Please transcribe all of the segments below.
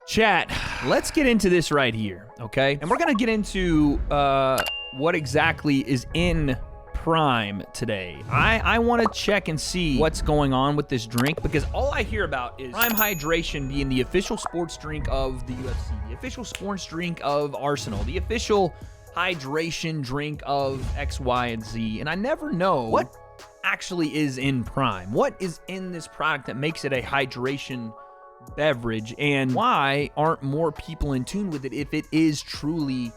Chat, let's get into this right here, okay? And we're gonna get into what exactly is in Prime today. I want to check and see what's going on with this drink, because all I hear about is Prime Hydration being the official sports drink of the UFC, the official sports drink of Arsenal, the official hydration drink of X, Y, and Z, and I never know what actually is in Prime. What is in this product that makes it a hydration beverage, and why aren't more people in tune with it if it is truly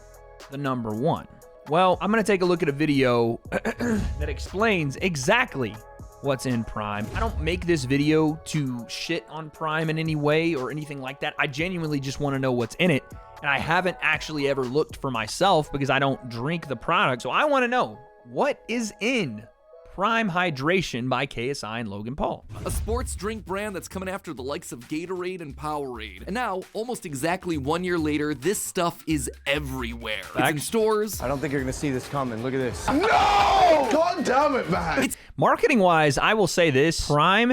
the number one? Well, I'm going to take a look at a video that explains exactly what's in Prime. I don't make this video to shit on Prime in any way or anything like that. I genuinely just want to know what's in it, and I haven't actually ever looked for myself because I don't drink the product. So I want to know what is in Prime Hydration by KSI and Logan Paul. A sports drink brand that's coming after the likes of Gatorade and Powerade. And now, almost exactly 1 year later, this stuff is everywhere. It's in stores. I don't think you're gonna see this coming. Look at this. No! God damn it, man! Marketing-wise, I will say this. Prime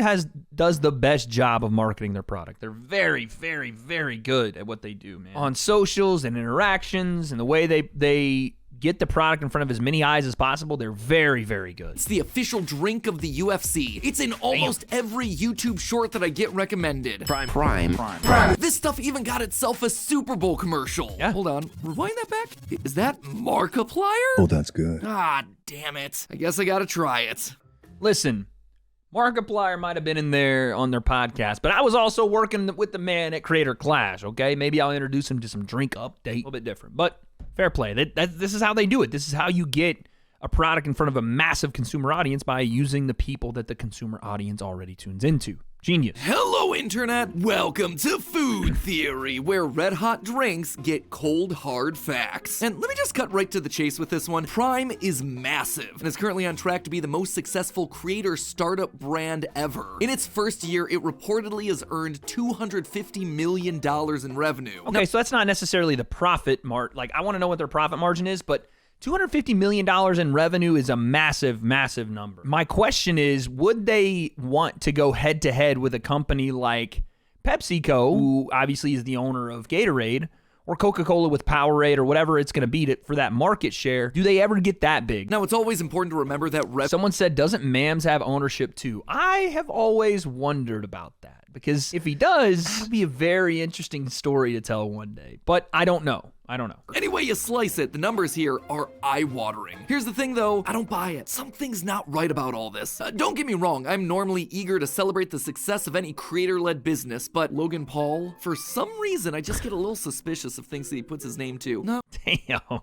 does the best job of marketing their product. They're very, very, very good at what they do, man. On socials and interactions and the way they get the product in front of as many eyes as possible, they're very, very good. It's the official drink of the UFC. It's in almost every YouTube short that I get recommended. Prime. This stuff even got itself a Super Bowl commercial. Yeah. Hold on, rewind that back. Is that Markiplier? Oh, that's good. Ah, damn it. I guess I gotta try it. Listen, Markiplier might have been in there on their podcast, but I was also working with the man at Creator Clash, okay? Maybe I'll introduce him to some drink update. A little bit different, but fair play. This is how they do it. This is how you get a product in front of a massive consumer audience, by using the people that the consumer audience already tunes into. Genius. Hello, Internet. Welcome to Food Theory, where red hot drinks get cold, hard facts. And let me just cut right to the chase with this one. Prime is massive and is currently on track to be the most successful creator startup brand ever. In its first year, it reportedly has earned $250 million in revenue. Okay, so that's not necessarily the profit mark. Like, I want to know what their profit margin is, but $250 million in revenue is a massive, massive number. My question is, would they want to go head-to-head with a company like PepsiCo, who obviously is the owner of Gatorade, or Coca-Cola with Powerade, or whatever it's going to be for that market share? Do they ever get that big? Now, it's always important to remember that Someone said, doesn't Mams have ownership too? I have always wondered about that, because if he does, that'd be a very interesting story to tell one day. But I don't know. Any way you slice it, the numbers here are eye-watering. Here's the thing though, I don't buy it. Something's not right about all this. Don't get me wrong, I'm normally eager to celebrate the success of any creator-led business, but Logan Paul, for some reason, I just get a little suspicious of things that he puts his name to. No. Damn.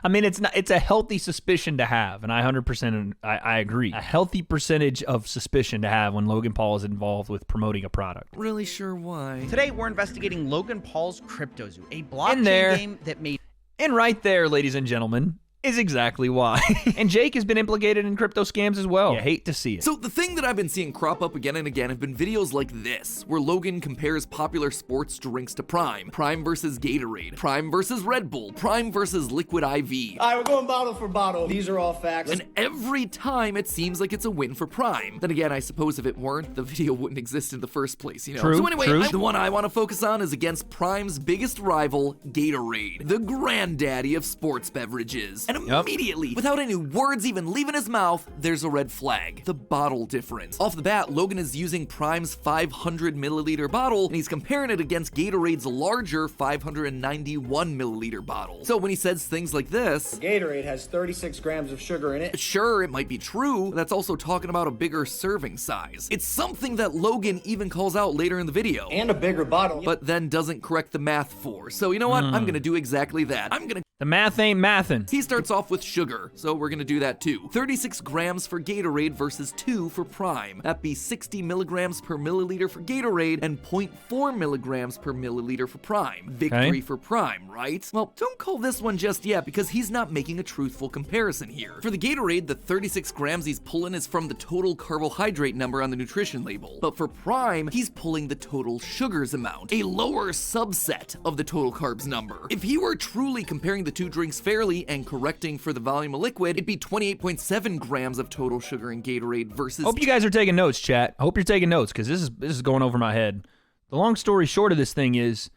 I mean, it's a healthy suspicion to have, and I 100% I agree. A healthy percentage of suspicion to have when Logan Paul is involved with promoting a product. Really sure why. Today, we're investigating Logan Paul's CryptoZoo, a blockchain game that made... And right there, ladies and gentlemen, is exactly why. And Jake has been implicated in crypto scams as well. You hate to see it. So the thing that I've been seeing crop up again and again have been videos like this, where Logan compares popular sports drinks to Prime. Prime versus Gatorade. Prime versus Red Bull. Prime versus Liquid IV. All right, we're going bottle for bottle. These are all facts. And every time it seems like it's a win for Prime. Then again, I suppose if it weren't, the video wouldn't exist in the first place, you know? True, so anyway, true. the one I want to focus on is against Prime's biggest rival, Gatorade, the granddaddy of sports beverages. And immediately, without any words even leaving his mouth, there's a red flag. The bottle difference. Off the bat, Logan is using Prime's 500 milliliter bottle, and he's comparing it against Gatorade's larger 591 milliliter bottle. So when he says things like this, Gatorade has 36 grams of sugar in it. sure, it might be true, but that's also talking about a bigger serving size. It's something that Logan even calls out later in the video. And a bigger bottle. But then doesn't correct the math for. So you know what? I'm gonna do exactly that. The math ain't mathin'. He starts off with sugar, so we're gonna do that too. 36 grams for Gatorade versus 2 for Prime. That'd be 60 milligrams per milliliter for Gatorade and 0.4 milligrams per milliliter for Prime. Victory for Prime, right? Well, don't call this one just yet, because he's not making a truthful comparison here. For the Gatorade, the 36 grams he's pulling is from the total carbohydrate number on the nutrition label. But for Prime, he's pulling the total sugars amount, a lower subset of the total carbs number. If he were truly comparing the two drinks fairly and correcting for the volume of liquid, it'd be 28.7 grams of total sugar in Gatorade versus... Hope you guys are taking notes, chat. I hope you're taking notes, because this is going over my head. The long story short of this thing is,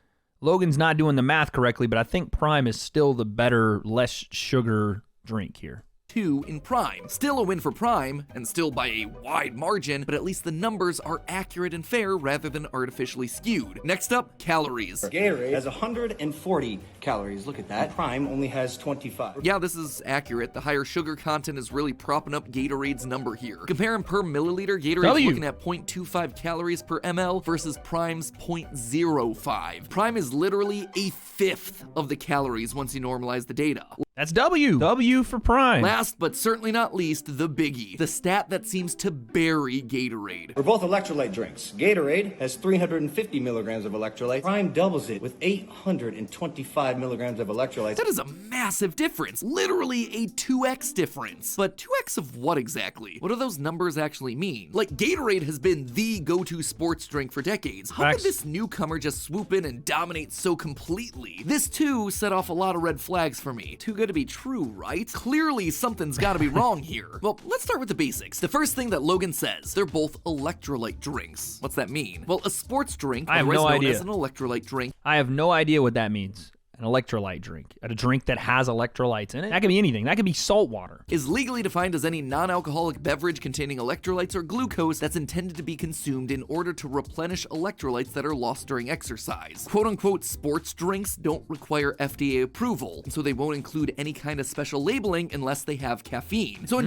Logan's not doing the math correctly, but I think Prime is still the better, less sugar drink here. 2 in Prime. Still a win for Prime, and still by a wide margin, but at least the numbers are accurate and fair rather than artificially skewed. Next up, calories. Gatorade has 140 calories. Look at that. Prime only has 25. Yeah, this is accurate. The higher sugar content is really propping up Gatorade's number here. Comparing per milliliter, Gatorade's looking at 0.25 calories per ml versus Prime's 0.05. Prime is literally a fifth of the calories once you normalize the data. That's W. W for Prime. Last but certainly not least, the biggie. The stat that seems to bury Gatorade. We're both electrolyte drinks. Gatorade has 350 milligrams of electrolyte. Prime doubles it with 825 milligrams of electrolytes. That is a massive difference. Literally a 2x difference. But 2x of what exactly? What do those numbers actually mean? Like, Gatorade has been the go-to sports drink for decades. How could this newcomer just swoop in and dominate so completely? This too set off a lot of red flags for me. Too good to be true, right? Clearly something's gotta be wrong here. Well, let's start with the basics. The first thing that Logan says, they're both electrolyte drinks. What's that mean? Well, a sports drink, otherwise known as an electrolyte drink. I have no idea what that means. An electrolyte drink. A drink that has electrolytes in it. That could be anything. That could be salt water. Is legally defined as any non-alcoholic beverage containing electrolytes or glucose that's intended to be consumed in order to replenish electrolytes that are lost during exercise. Quote-unquote sports drinks don't require FDA approval, so they won't include any kind of special labeling unless they have caffeine. So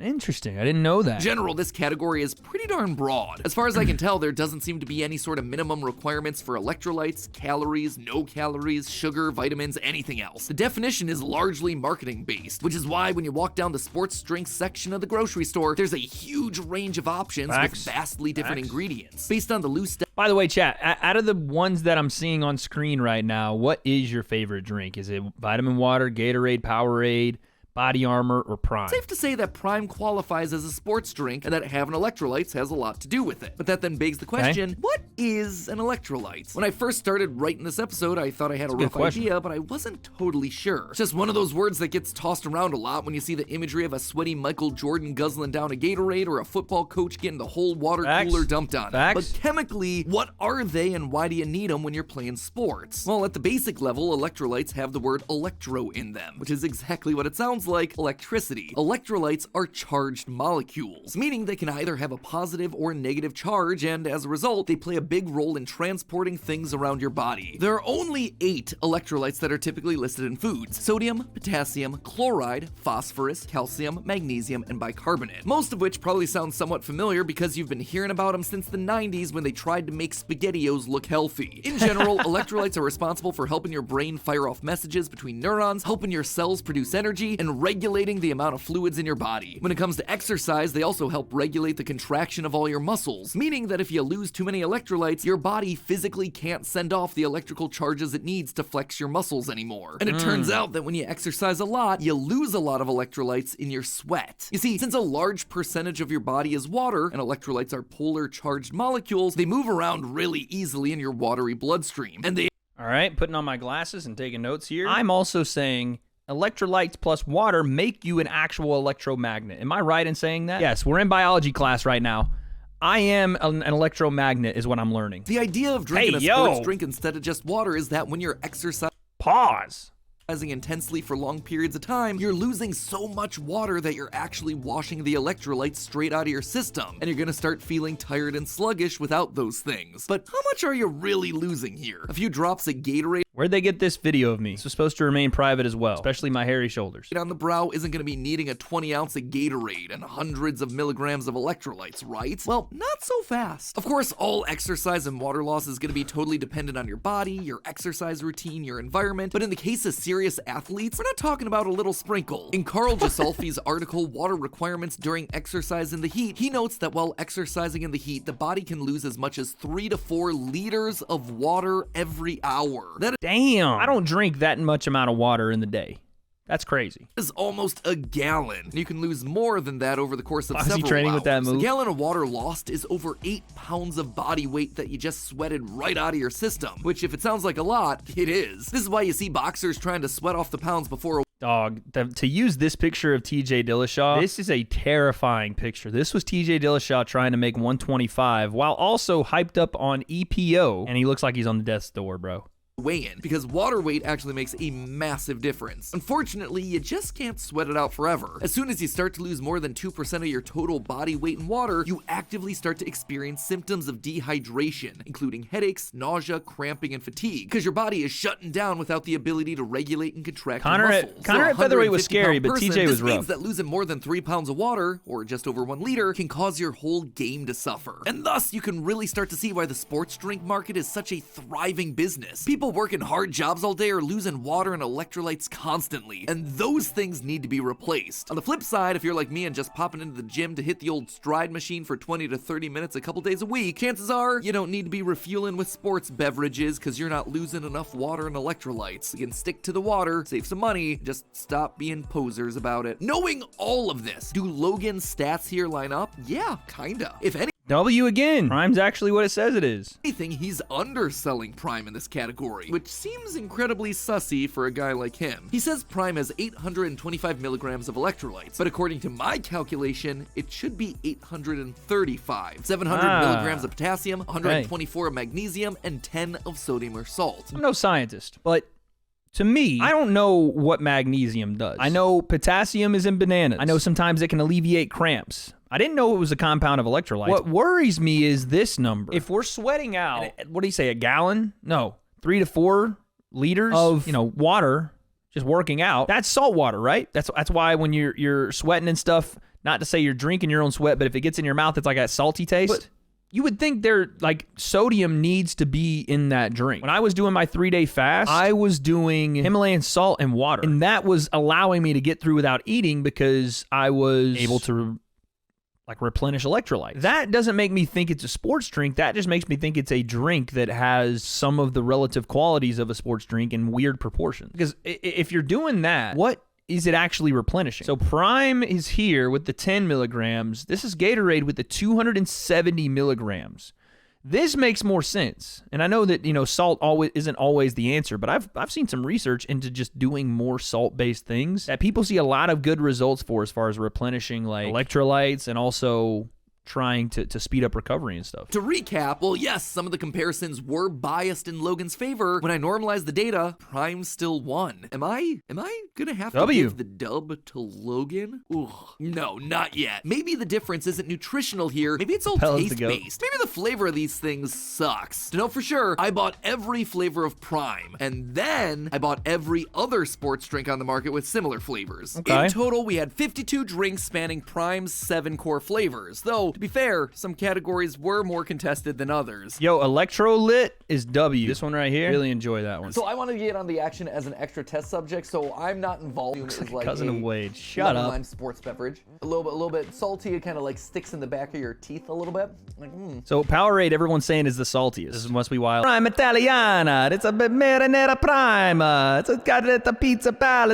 interesting. I didn't know that. In general, this category is pretty darn broad. As far as I can tell, there doesn't seem to be any sort of minimum requirements for electrolytes, calories, no calories, sugar, vitamins, anything else. The definition is largely marketing based, which is why when you walk down the sports drinks section of the grocery store, there's a huge range of options with vastly different ingredients. Based on the loose By the way, chat, out of the ones that I'm seeing on screen right now, what is your favorite drink? Is it vitamin water, Gatorade, Powerade, Body Armor, or Prime? Safe to say that Prime qualifies as a sports drink and that having electrolytes has a lot to do with it. But that then begs the question, what is an electrolyte? When I first started writing this episode, I thought I had a rough idea, but I wasn't totally sure. It's just one of those words that gets tossed around a lot when you see the imagery of a sweaty Michael Jordan guzzling down a Gatorade or a football coach getting the whole water cooler dumped on him. But chemically, what are they and why do you need them when you're playing sports? Well, at the basic level, electrolytes have the word electro in them, which is exactly what it sounds like, electricity. Electrolytes are charged molecules, meaning they can either have a positive or negative charge, and as a result, they play a big role in transporting things around your body. There are only 8 electrolytes that are typically listed in foods: sodium, potassium, chloride, phosphorus, calcium, magnesium, and bicarbonate. Most of which probably sound somewhat familiar because you've been hearing about them since the 90s when they tried to make SpaghettiOs look healthy. In general, electrolytes are responsible for helping your brain fire off messages between neurons, helping your cells produce energy, and regulating the amount of fluids in your body. When it comes to exercise, they also help regulate the contraction of all your muscles, meaning that if you lose too many electrolytes, your body physically can't send off the electrical charges it needs to flex your muscles anymore. And it turns out that when you exercise a lot, you lose a lot of electrolytes in your sweat. You see, since a large percentage of your body is water, and electrolytes are polar charged molecules, they move around really easily in your watery bloodstream. And they All right, putting on my glasses and taking notes here. I'm also saying electrolytes plus water make you an actual electromagnet. Am I right in saying that? Yes, we're in biology class right now. I am an electromagnet is what I'm learning. The idea of drinking a sports drink instead of just water is that when you're exercising intensely for long periods of time, you're losing so much water that you're actually washing the electrolytes straight out of your system, and you're gonna start feeling tired and sluggish without those things. But how much are you really losing here? A few drops of Gatorade Where'd they get this video of me? This was supposed to remain private as well, especially my hairy shoulders. on the brow isn't going to be needing a 20-ounce of Gatorade and hundreds of milligrams of electrolytes, right? Well, not so fast. Of course, all exercise and water loss is going to be totally dependent on your body, your exercise routine, your environment, but in the case of serious athletes, we're not talking about a little sprinkle. In Carl Gisolfi's article, Water Requirements During Exercise in the Heat, he notes that while exercising in the heat, the body can lose as much as 3 to 4 liters of water every hour. That Damn, I don't drink that much amount of water in the day. That's crazy. is almost a gallon. You can lose more than that over the course of Is he several training hours. with that move? A gallon of water lost is over 8 pounds of body weight that you just sweated right out of your system, which if it sounds like a lot, it is. This is why you see boxers trying to sweat off the pounds before a Dog, to use this picture of TJ Dillashaw, this is a terrifying picture. This was TJ Dillashaw trying to make 125 while also hyped up on EPO, and he looks like he's on the death's door, bro. Weigh-in, because water weight actually makes a massive difference. Unfortunately, you just can't sweat it out forever. As soon as you start to lose more than 2% of your total body weight in water, you actively start to experience symptoms of dehydration, including headaches, nausea, cramping, and fatigue, because your body is shutting down without the ability to regulate and contract your muscles. Connor at featherweight was scary, but TJ was rough. This means that losing more than 3 pounds of water, or just over 1 liter, can cause your whole game to suffer. And thus, you can really start to see why the sports drink market is such a thriving business. People working hard jobs all day are losing water and electrolytes constantly, and those things need to be replaced. On the flip side, if you're like me and just popping into the gym to hit the old stride machine for 20 to 30 minutes a couple days a week, chances are you don't need to be refueling with sports beverages because you're not losing enough water and electrolytes. You can stick to the water, save some money, just stop being posers about it. Knowing all of this, do Logan's stats here line up? Yeah, kinda. If any W again. Prime's actually what it says it is. anything, he's underselling Prime in this category, which seems incredibly sussy for a guy like him. He says Prime has 825 milligrams of electrolytes, but according to my calculation, it should be 835. 700 milligrams of potassium, 124 of magnesium, and 10 of sodium or salt. I'm no scientist, but to me, I don't know what magnesium does. I know potassium is in bananas. I know sometimes it can alleviate cramps. I didn't know it was a compound of electrolytes. What worries me is this number. If we're sweating out, what do you say, a gallon? No, 3 to 4 liters of, water just working out. That's salt water, right? That's why when you're sweating and stuff, not to say you're drinking your own sweat, but if it gets in your mouth, it's like that salty taste. But you would think sodium needs to be in that drink. When I was doing my 3-day fast, I was doing Himalayan salt and water. And that was allowing me to get through without eating because I was able to replenish electrolytes. That doesn't make me think it's a sports drink. That just makes me think it's a drink that has some of the relative qualities of a sports drink in weird proportions. Because if you're doing that, what is it actually replenishing? So Prime is here with the 10 milligrams. This is Gatorade with the 270 milligrams. This makes more sense. And I know that, salt isn't always the answer, but I've seen some research into just doing more salt-based things that people see a lot of good results for as far as replenishing electrolytes and also trying to speed up recovery and stuff. To recap, well, yes, some of the comparisons were biased in Logan's favor. When I normalized the data, Prime still won. Am I gonna have to give the dub to Logan? Ugh. No, not yet. Maybe the difference isn't nutritional here. Maybe it's all taste-based. Maybe the flavor of these things sucks. To know for sure, I bought every flavor of Prime, and then I bought every other sports drink on the market with similar flavors. Okay. In total, we had 52 drinks spanning Prime's 7 core flavors, though to be fair, some categories were more contested than others. Yo, Electrolyte is W. This one right here, really enjoy that one. So I want to get on the action as an extra test subject, so I'm not involved. Looks like a cousin of Wade. Shut up. Lime sports beverage. A little bit salty. It kind of sticks in the back of your teeth a little bit. So Powerade, everyone's saying is the saltiest. This must be wild. Prime Italiana. It's a marinara prime. It's got the pizza pala.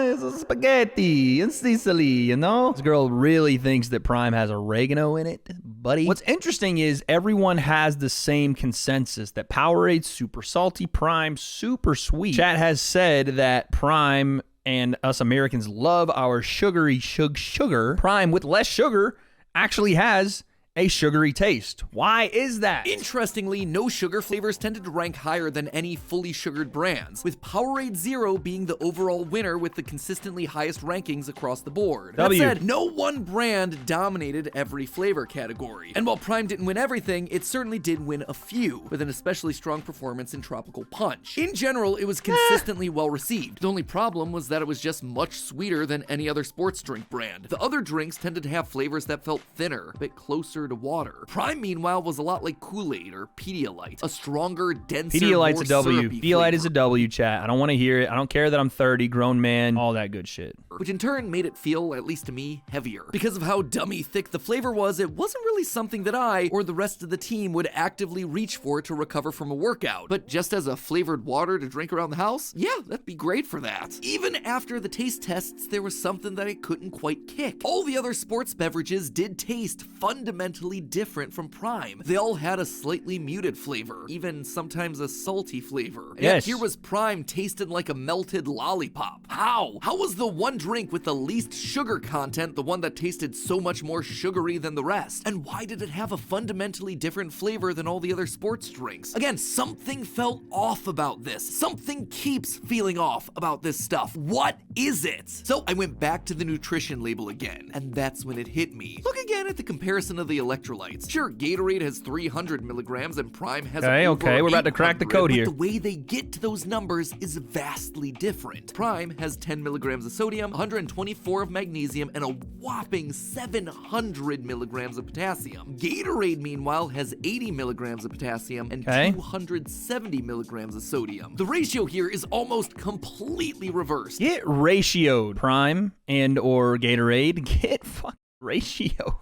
It's a spaghetti in Sicily. This girl really thinks that Prime has oregano in it, buddy. What's interesting is everyone has the same consensus that Powerade's super salty, Prime super sweet. Chat has said that Prime and us Americans love our sugary sugar. Prime with less sugar actually has a sugary taste. Why is that? Interestingly, no sugar flavors tended to rank higher than any fully sugared brands, with Powerade Zero being the overall winner with the consistently highest rankings across the board. That said, no one brand dominated every flavor category. And while Prime didn't win everything, it certainly did win a few, with an especially strong performance in Tropical Punch. In general, it was consistently well received. The only problem was that it was just much sweeter than any other sports drink brand. The other drinks tended to have flavors that felt thinner, a bit closer to water. Prime, meanwhile, was a lot like Kool-Aid or Pedialyte, a stronger, denser, Pedialyte's more a W. syrupy Pedialyte flavor. is a W, chat. I don't want to hear it. I don't care that I'm 30, grown man, all that good shit. Which in turn made it feel, at least to me, heavier. Because of how dummy thick the flavor was, it wasn't really something that I or the rest of the team would actively reach for to recover from a workout. But just as a flavored water to drink around the house, yeah, that'd be great for that. Even after the taste tests, there was something that I couldn't quite kick. All the other sports beverages did taste fundamentally fundamentally different from Prime. They all had a slightly muted flavor, even sometimes a salty flavor. And yet here was Prime tasted like a melted lollipop. How? How was the one drink with the least sugar content the one that tasted so much more sugary than the rest? And why did it have a fundamentally different flavor than all the other sports drinks? Again, something felt off about this. Something keeps feeling off about this stuff. What is it? So I went back to the nutrition label again, and that's when it hit me. Look again at the comparison of the electrolytes. Sure, Gatorade has 300 milligrams and Prime has over we're about to crack the code here. But the way they get to those numbers is vastly different. Prime has 10 milligrams of sodium, 124 of magnesium, and a whopping 700 milligrams of potassium. Gatorade, meanwhile, has 80 milligrams of potassium and 270 milligrams of sodium. The ratio here is almost completely reversed. Get ratioed, Prime and or Gatorade. Get fucking ratioed,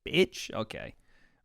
bitch. Okay.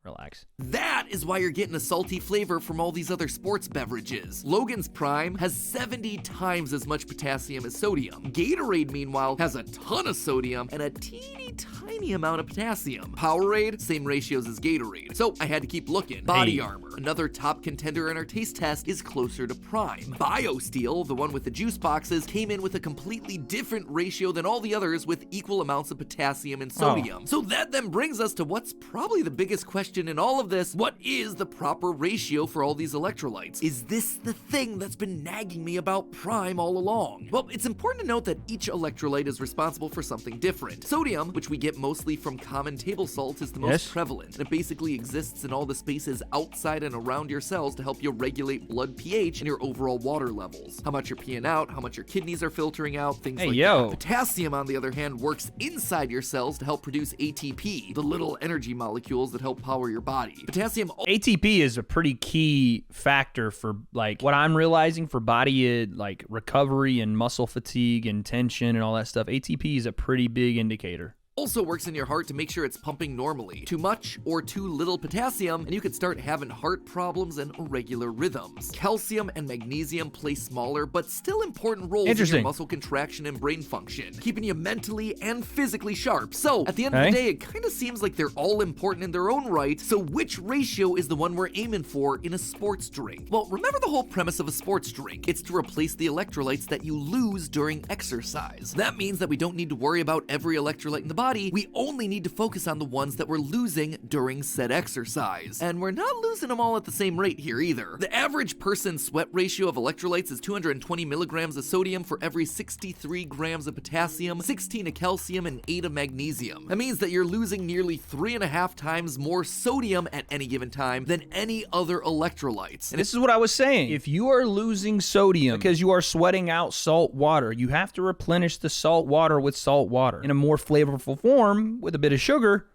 Relax. That is why you're getting a salty flavor from all these other sports beverages. Logan's Prime has 70 times as much potassium as sodium. Gatorade, meanwhile, has a ton of sodium and a teeny tiny amount of potassium. Powerade, same ratios as Gatorade. So I had to keep looking. Body Armor, another top contender in our taste test, is closer to Prime. BioSteel, the one with the juice boxes, came in with a completely different ratio than all the others with equal amounts of potassium and sodium. So that then brings us to what's probably the biggest question in all of this. What is the proper ratio for all these electrolytes? Is this the thing that's been nagging me about Prime all along? Well, it's important to note that each electrolyte is responsible for something different. Sodium, which we get mostly from common table salt, is the most prevalent, and it basically exists in all the spaces outside and around your cells to help you regulate blood pH and your overall water levels. How much you're peeing out, how much your kidneys are filtering out, things like that. Potassium, on the other hand, works inside your cells to help produce ATP, the little energy molecules that help power your body. Potassium ATP is a pretty key factor for like what I'm realizing for body like recovery and muscle fatigue and tension and all that stuff. ATP is a pretty big indicator. Also works in your heart to make sure it's pumping normally. Too much or too little potassium, and you could start having heart problems and irregular rhythms. Calcium and magnesium play smaller but still important roles in your muscle contraction and brain function, keeping you mentally and physically sharp. So at the end of the day, it kind of seems like they're all important in their own right. So which ratio is the one we're aiming for in a sports drink? Well, remember the whole premise of a sports drink. It's to replace the electrolytes that you lose during exercise. That means that we don't need to worry about every electrolyte in the body. We only need to focus on the ones that we're losing during said exercise. And we're not losing them all at the same rate here either. The average person's sweat ratio of electrolytes is 220 milligrams of sodium for every 63 grams of potassium, 16 of calcium, and 8 of magnesium. That means that you're losing nearly 3.5 times more sodium at any given time than any other electrolytes. And this is what I was saying. If you are losing sodium because you are sweating out salt water, you have to replenish the salt water with salt water in a more flavorful form with a bit of sugar.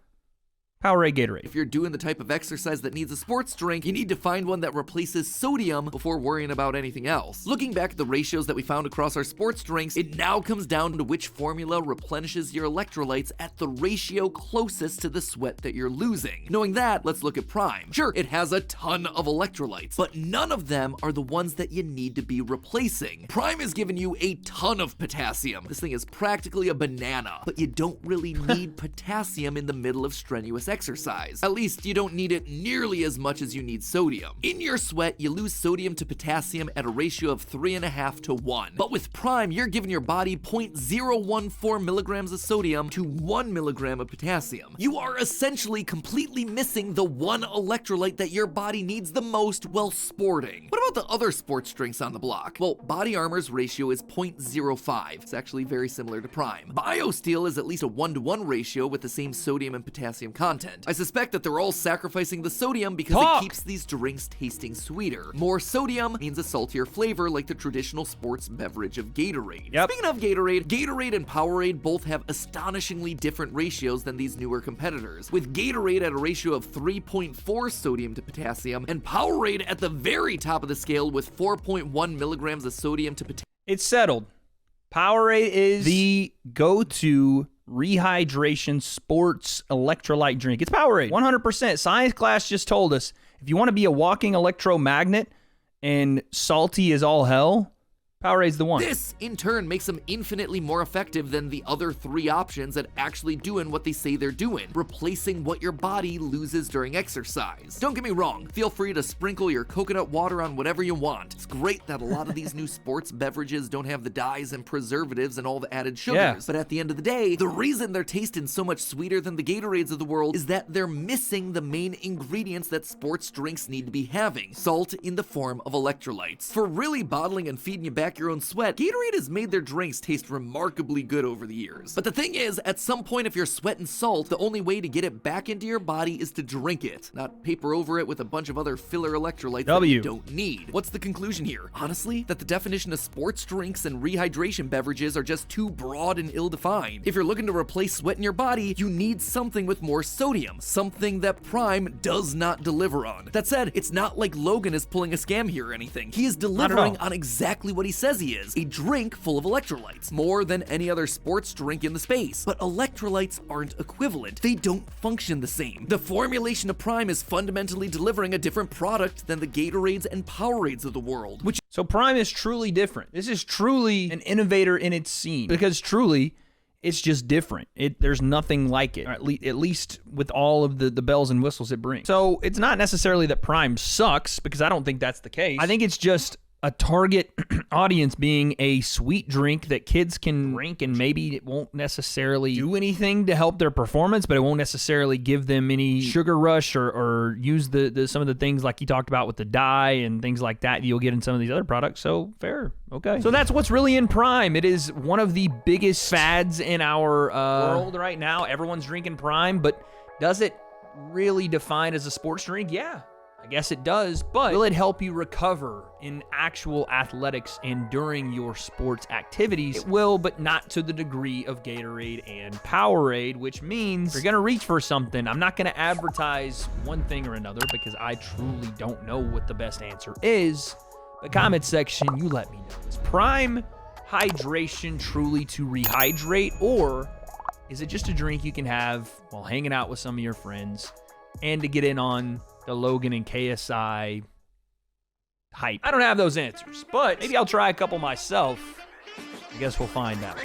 Powerade Gatorade. If you're doing the type of exercise that needs a sports drink, you need to find one that replaces sodium before worrying about anything else. Looking back at the ratios that we found across our sports drinks, it now comes down to which formula replenishes your electrolytes at the ratio closest to the sweat that you're losing. Knowing that, let's look at Prime. Sure, it has a ton of electrolytes, but none of them are the ones that you need to be replacing. Prime is giving you a ton of potassium. This thing is practically a banana, but you don't really need potassium in the middle of strenuous exercise. At least you don't need it nearly as much as you need sodium. In your sweat, you lose sodium to potassium at a ratio of 3.5 to 1. But with Prime, you're giving your body 0.014 milligrams of sodium to 1 milligram of potassium. You are essentially completely missing the one electrolyte that your body needs the most while sporting. What about the other sports drinks on the block? Well, Body Armor's ratio is 0.05. It's actually very similar to Prime. BioSteel is at least a 1-to-1 ratio with the same sodium and potassium content. I suspect that they're all sacrificing the sodium because it keeps these drinks tasting sweeter. More sodium means a saltier flavor like the traditional sports beverage of Gatorade. Speaking of Gatorade, Gatorade and Powerade both have astonishingly different ratios than these newer competitors, with Gatorade at a ratio of 3.4 sodium to potassium and Powerade at the very top of the scale with 4.1 milligrams of sodium to potassium. It's settled. Powerade is the go-to rehydration sports electrolyte drink. It's Powerade. 100%. Science class just told us if you want to be a walking electromagnet and salty as all hell, Powerade's the one. This, in turn, makes them infinitely more effective than the other 3 options at actually doing what they say they're doing, replacing what your body loses during exercise. Don't get me wrong, feel free to sprinkle your coconut water on whatever you want. It's great that a lot of these new sports beverages don't have the dyes and preservatives and all the added sugars, but at the end of the day, the reason they're tasting so much sweeter than the Gatorades of the world is that they're missing the main ingredients that sports drinks need to be having: salt in the form of electrolytes. For really bottling and feeding you back your own sweat, Gatorade has made their drinks taste remarkably good over the years. But the thing is, at some point, if you're sweating salt, the only way to get it back into your body is to drink it, not paper over it with a bunch of other filler electrolytes that you don't need. What's the conclusion here? Honestly, that the definition of sports drinks and rehydration beverages are just too broad and ill-defined. If you're looking to replace sweat in your body, you need something with more sodium, something that Prime does not deliver on. That said, it's not like Logan is pulling a scam here or anything. He is delivering on exactly what he says he is: a drink full of electrolytes, more than any other sports drink in the space. But electrolytes aren't equivalent. They don't function the same. The formulation of Prime is fundamentally delivering a different product than the Gatorades and Powerades of the world, which So Prime is truly different. This is truly an innovator in its scene, because truly, it's just different. There's nothing like it, or at least with all of the bells and whistles it brings. So it's not necessarily that Prime sucks, because I don't think that's the case. I think it's just a target audience being a sweet drink that kids can drink, and maybe it won't necessarily do anything to help their performance, but it won't necessarily give them any sugar rush or use some of the things like you talked about with the dye and things like that you'll get in some of these other products. So fair. Okay. So that's what's really in Prime. It is one of the biggest fads in our world right now. Everyone's drinking Prime, but does it really define as a sports drink? Yeah. I guess it does, but will it help you recover in actual athletics and during your sports activities? It will, but not to the degree of Gatorade and Powerade, which means you're going to reach for something. I'm not going to advertise one thing or another because I truly don't know what the best answer is. The comment section, you let me know. Is Prime hydration truly to rehydrate, or is it just a drink you can have while hanging out with some of your friends and to get in on the Logan and KSI hype? I don't have those answers, but maybe I'll try a couple myself. I guess we'll find out.